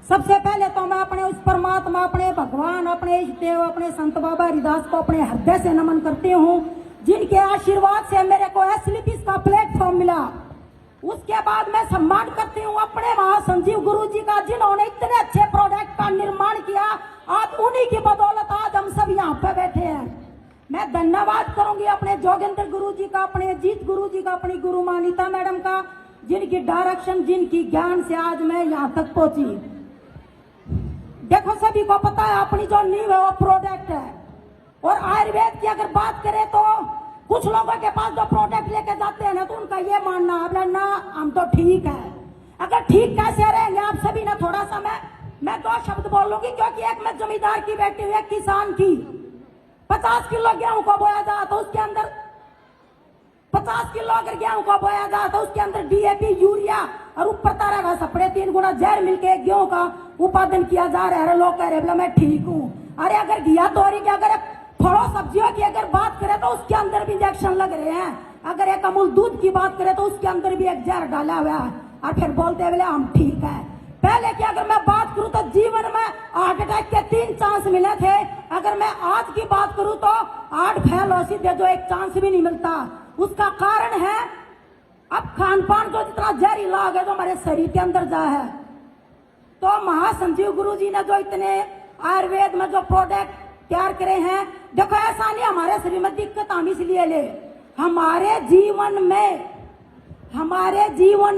सबसे पहले तो मैं अपने उस परमात्मा, अपने भगवान, अपने इष्ट देव, अपने संत बाबा हरिदास को अपने हृदय से नमन करती हूँ, जिनके आशीर्वाद से मेरे को एसलीपीस का प्लेटफॉर्म मिला। उसके बाद मैं सम्मान करती हूँ अपने महासंजीव गुरु जी का, जिन्होंने इतने अच्छे प्रोडक्ट का निर्माण किया। आज उन्हीं की बदौलत आज हम सब यहाँ पे बैठे हैं। मैं धन्यवाद करूंगी अपने जोगेंद्र गुरु जी का, अपने अजीत गुरु जी का, अपनी गुरु मानिता मैडम का, जिनकी डायरेक्शन, जिनकी ज्ञान से आज मैं यहाँ तक पहुंची। देखो सभी को पता है अपनी जो नींव है वो प्रोडक्ट है। और आयुर्वेद की अगर बात करें तो कुछ लोगों के पास जो प्रोडक्ट लेके जाते हैं ना, तो उनका ये मानना है ना हम तो ठीक है। अगर ठीक कैसे रहेंगे आप सभी ने, थोड़ा सा मैं 2 शब्द बोलूंगी, क्योंकि एक मैं जमींदार की बेटी हूँ, एक किसान की। 50 किलो गेहूं को बोया जाए तो उसके अंदर 50 किलो अगर गेहूं को बोया जाए तो उसके अंदर डीएपी, यूरिया और ऊपर तरह का सपड़े 3 गुना जहर मिलके गेहूं का उत्पादन किया जा रहा है। लोग कह रहे बोला मैं ठीक हूँ। अरे अगर घिया तोरी की, अगर फलों सब्जियों की अगर बात करें तो उसके अंदर भी इंजेक्शन लग रहे हैं। अगर एक अमूल दूध की बात करें तो उसके अंदर भी एक जहर डाला हुआ है, और फिर बोलते बोले हम ठीक है। पहले की अगर मैं बात करूं तो जीवन में हार्ट अटैक के 3 चांस मिले थे। अगर मैं आज की बात करूं तो 8 फेल हो सीधे, जो एक चांस भी नहीं मिलता। उसका कारण है अब खान पान जो जितना जहरीला है जो हमारे शरीर के अंदर जा है। तो महासंजीव गुरु जी ने जो इतने आयुर्वेद में जो प्रोडक्ट तैयार करे हैं, देखो ऐसा नहीं हमारे शरीर में दिक्कत हम इसलिए ले, हमारे जीवन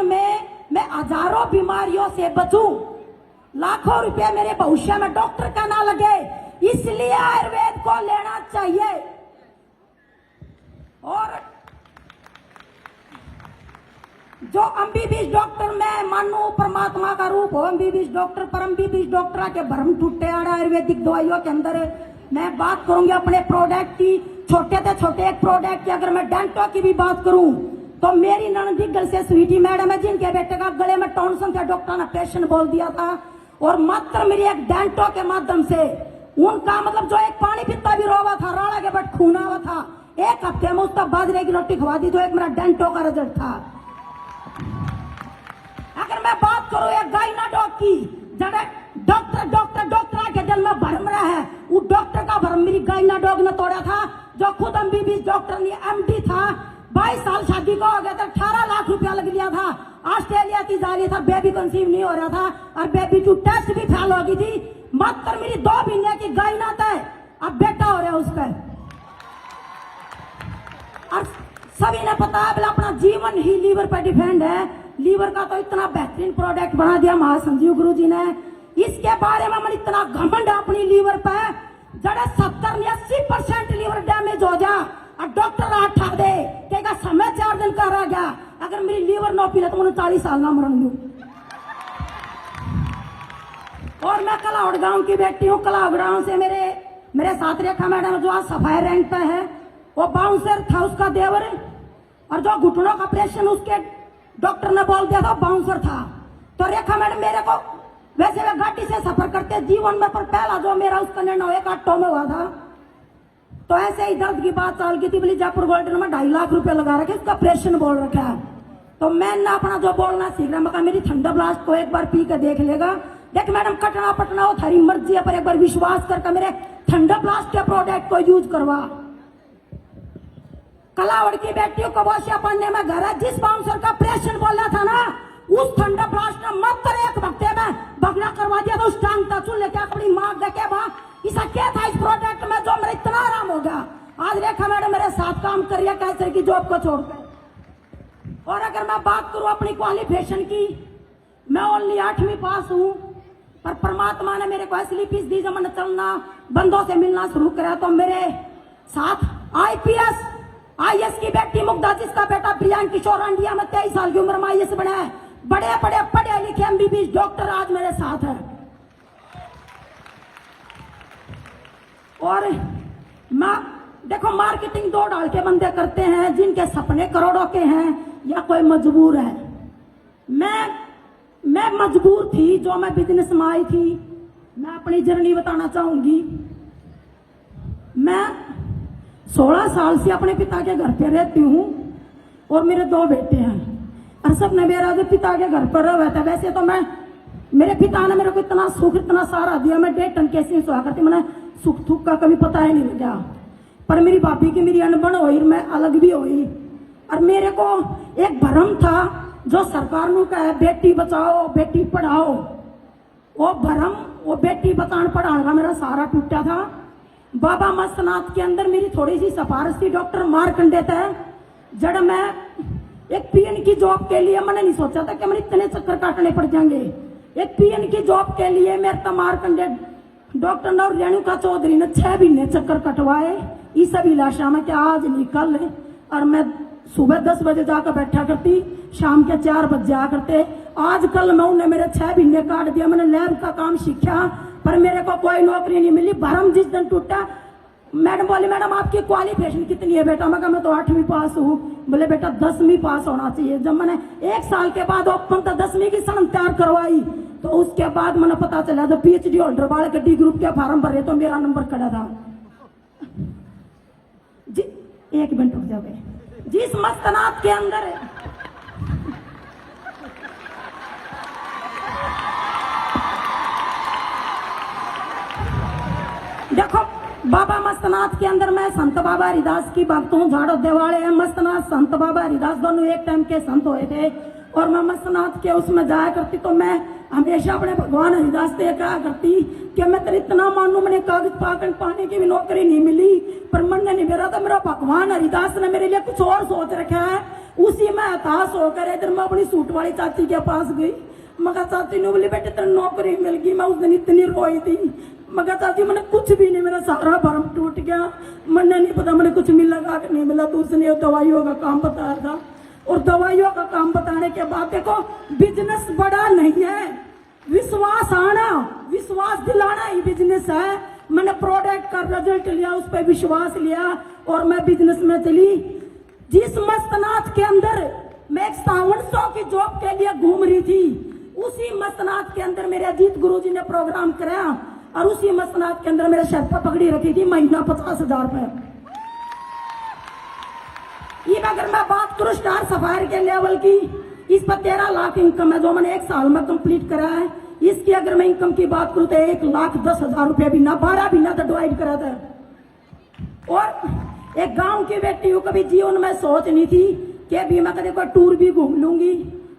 में मैं हजारों बीमारियों से बचूं, लाखों रुपए मेरे भविष्य में डॉक्टर का ना लगे, इसलिए आयुर्वेद को लेना चाहिए। और जो एमबीबीएस डॉक्टर मैं मानू परमात्मा का रूप हो, एमबीबीएस डॉक्टर पर एमबीबीएस डॉक्टर के भ्रम टूटे आयुर्वेदिक दवाइयों के अंदर। मैं बात करूंगी अपने प्रोडक्ट की, छोटे से छोटे एक प्रोडक्ट की। अगर मैं डेंटो की भी बात करूं तो मेरी ननदिगल से स्वीटी मैडम है, जिनके बेटे का गले में टॉन्सन था, डॉक्टर ने पेशेंट बोल दिया था। और मात्र मेरी एक डेंटो के माध्यम से उनका मतलब जो एक पानी पीता भी रोवा था, राड़ा के बट खूना हुआ था, 1 हफ्ते में उसका बाजरे की रोटी खवा दी, तो एक मेरा डेंटो का रिजल्ट था। अगर मैं बात करूं एक गायनाडॉग की, जड़े डॉक्टर के दिल में भरम रहा है, वो डॉक्टर का भरम मेरी गायनाडॉग ने तोड़ा था, जो खुद एमबीबीएस डॉक्टर ने एमडी था। 22 साल शादी को हो गया था, 18 लाख रुपया लग लिया था। ऑस्ट्रेलिया की जा रही था, बेबी कंसीव नहीं हो रहा था, और बेबी की टेस्ट भी फेल हो गई थी। मात्र मेरी 2 महीने की गायनात है, अब बेटा हो रहा है उस पर। और सभी ने पता है अपना जीवन ही लीवर पर डिपेंड है। लीवर का तो इतना बेहतरीन प्रोडक्ट बना दिया महासंजीव गुरु जी ने। इसके बारे में मन इतना घमंड अपनी लीवर पे, जड़े 70-80% लीवर डैमेज हो जा और डॉक्टर हाथ ठा दे कहेगा समय 4 दिन का रह गया। अगर मेरी लीवर न पीले तो मुझे 40 साल ना मरण दू। और मैं कलाउड़ गांव की बेटी हूँ। कलाउड़ गांव से मेरे साथ रेखा मैडम जो आज सफाई रैंक पे है, वो बाउंसर था उसका देवर, और जो घुटनों का ऑपरेशन उसके डॉक्टर ने बोल दिया था बाउंसर था। तो रेखा मैडम मेरे को, वैसे मैं गाड़ी से सफर करते जीवन में, पर पहला जो मेरा उसका निर्णय 1 ऑटो में हुआ था। तो ऐसे ही दर्द की बात चल गई थी, बोली जयपुर गोल्डन में 2.5 लाख रुपए लगा रखे, उसका ऑपरेशन बोल रखा है। तो मैंने अपना जो बोलना सीख रहा, मैं मेरी ठंडा ब्लास्ट को एक बार पी के देख लेगा। देख मैडम कटना पटना हो थारी मर्जी है, पर एक बार विश्वास करके मेरे ठंडा ब्लास्ट के प्रोडक्ट को यूज करवा। कलावड़ की बेटियों को वोशिया पढ़ने में घर है, जिस बाउंसर का ऑपरेशन बोला था ना, उस ठंडा ब्लास्ट ने मात्र 1 हफ्ते में भगना करवा दिया। तो उस टांग का चुन लेके अपनी माँ देखे वहां ऐसा क्या था इस प्रोडक्ट में जो मेरा इतना आराम हो गया। आज रेखा मैडम मेरे साथ काम कर रही है कैंसर की जॉब को छोड़कर। और अगर मैं बात करूं अपनी क्वालिफिकेशन की, मैं ओनली 8वीं पास हूं, पर परमात्मा ने मेरे को एसलीपीस दी। जब मैंने चलना बंदों से मिलना शुरू करा तो मेरे साथ आईएएस की बेटी मुग्धा, जिसका बेटा प्रियांक किशोर इंडिया में 23 साल की उम्र में आईएएस बना है, बड़े बड़े पढ़े लिखे एमबीबीएस डॉक्टर आज मेरे साथ है। और देखो मार्केटिंग 2 ढाल के बंदे करते हैं, जिनके सपने करोड़ों के हैं या कोई मजबूर है। मैं मजबूर थी, जो मैं बिजनेस में आई थी। मैं अपनी जर्नी बताना चाहूंगी। मैं 16 साल से अपने पिता के घर पे रहती हूँ, और मेरे 2 बेटे हैं। और सबने मेरा जो पिता के घर पर रहा था, वैसे तो मैं मेरे पिता ने मेरे को इतना सुख इतना सारा दिया, मैं 1.5 टन कैसे सोया करती, मैंने सुख दुख का कभी पता ही नहीं लगा। पर मेरी भाभी की मेरी अनबन हुई, मैं अलग भी हुई। और मेरे को एक भ्रम था जो सरकार ने कहा बेटी बचाओ बेटी पढ़ाओ, वो भ्रम, वो बेटी बचाने पढ़ाने का मेरा सारा टूटा था। बाबा मस्तनाथ के अंदर मेरी थोड़ी सी सिफारिश थी डॉक्टर मारकंडे थे। जब मैं एक पीएन की जॉब के लिए, मैंने नहीं सोचा था कि मैंने इतने चक्कर काटने पड़ जाएंगे। एक पीएन की जॉब के लिए मेरे तो मारकंडे डॉक्टर ने और रेणुका चौधरी ने 6 महीने चक्कर कटवाए इस अभिलाषा में कि आज निकल। और मैं सुबह 10 बजे जाकर बैठा करती, शाम के 4 बजे आ करते। आजकल मैं उन्हें मेरे 6 महीने काट दिया। मैंने लैब का काम सीखा पर मेरे को कोई नौकरी नहीं मिली। भरम जिस दिन टूटा, मैडम बोली मैडम आपकी क्वालिफिकेशन कितनी है बेटा? मैं कहा मैं तो 8वीं पास हूँ। बोले बेटा 10वीं पास होना चाहिए। जब मैंने 1 साल के बाद ओपन तो 10वीं की सनद तैयार करवाई तो उसके बाद मैंने पता चला जब PhD होल्डर वाले के डी ग्रुप के फार्म भरे तो मेरा नंबर खड़ा था। जी 1 मिनट रुक जाओ। जिस मस्तनाथ के अंदर देखो बाबा मस्तनाथ के अंदर मैं संत बाबा हरिदास की भक्त हूँ। झाड़ो देवाड़े है मस्तनाथ, संत बाबा हरिदास दोनों एक टाइम के संत हुए थे। और मैं मस्तनाथ के उसमें जाया करती तो मैं हमेशा अपने भगवान हरिदास से कहा करती कि मैं तेरे इतना मानू, मैंने कागज पाकर पाने की भी नौकरी नहीं मिली पर मन नहीं मेरा था। मेरा भगवान हरिदास ने मेरे लिए कुछ और सोच रखा है। उसी में हताश होकर इधर मैं अपनी सूट वाली चाची के पास गई। मगर चाची ने बोली बेटे तेरी नौकरी मिल गई। मैं उस दिन इतनी रोई थी। मगर चाची मैंने कुछ भी नहीं, मेरा सारा भरम टूट गया। मैंने नहीं पता मैंने कुछ मिलेगा कि नहीं मिला। तो उसने दवाइयों का काम बताया था और दवाइयों का काम बताने के बाद देखो बिजनेस बड़ा नहीं है, विश्वास आना विश्वास दिलाना ही बिजनेस है। मैंने प्रोडक्ट का रिजल्ट लिया, उस पर विश्वास लिया और मैं बिजनेस में चली। जिस मस्तनाथ के अंदर मैं एक 700 की जॉब के लिए घूम रही थी, उसी मस्तनाथ के अंदर मेरे अजीत गुरुजी ने प्रोग्राम कराया और उसी मस्तनाथ के अंदर मेरे सर पर पगड़ी रखी थी, महीना 50,000 रुपए। ये अगर मैं बात करूं स्टार सफायर के लेवल की, इस पर 13 लाख इनकम है जो मैंने 1 साल में कंप्लीट करा है। इसकी अगर मैं इनकम की बात करूं तो 1,10,000 रुपया भी ना 12 भी ना तो डिवाइड करा था। और एक गांव की बेटी हूं, कभी जीवन में सोच नहीं थी कि अभी मैं कभी कोई टूर भी घूम लूंगी।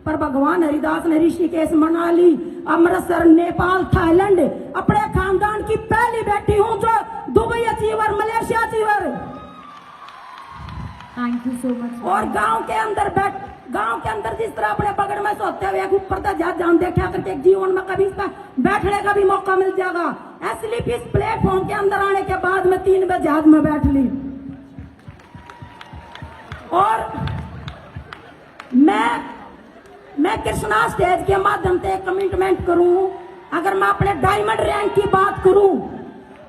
पर भगवान हरिदास ने ऋषिकेश, मनाली, अमृतसर, नेपाल, थाईलैंड अपने खानदान की पहली बेटी हूं जो Dubai achiever, Malaysia achiever. Thank you so much. और गांव के अंदर जिस तरह अपने बगड़ में सोते हुए ऊपर तक जान देखा करके जीवन में कभी इसका बैठने का भी मौका मिल जाएगा। एसलिप इस प्लेटफॉर्म के अंदर आने के बाद मैं 3 बजे जहाज में बैठ ली। और मैं कृष्णा स्टेज के माध्यम से कमिटमेंट करूं, अगर मैं अपने डायमंड रैंक की बात करूं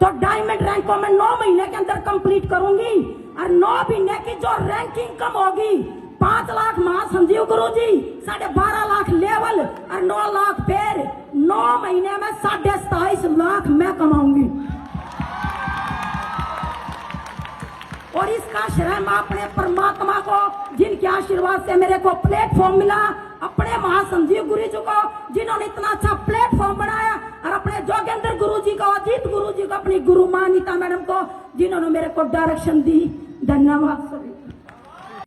तो डायमंड रैंक को मैं 9 महीने के अंदर कंप्लीट करूंगी। और 9 महीने की जो रैंकिंग कम होगी, 5 लाख महासंजीव गुरु जी, 12.5 लाख लेवल और 9 लाख पैर, 9 महीने में 27.5 लाख मैं कमाऊंगी। और इसका श्रेय मैं अपने परमात्मा को, जिनके आशीर्वाद से मेरे को प्लेटफॉर्म मिला, अपने महासंजीव गुरु जी को जिन्होंने इतना अच्छा प्लेटफॉर्म बनाया, और अपने जोगेंद्र गुरु जी को, अजीत गुरु जी को, अपनी गुरु माँ नीता मैडम को जिन्होंने मेरे को डायरेक्शन दी। धन्यवाद सर।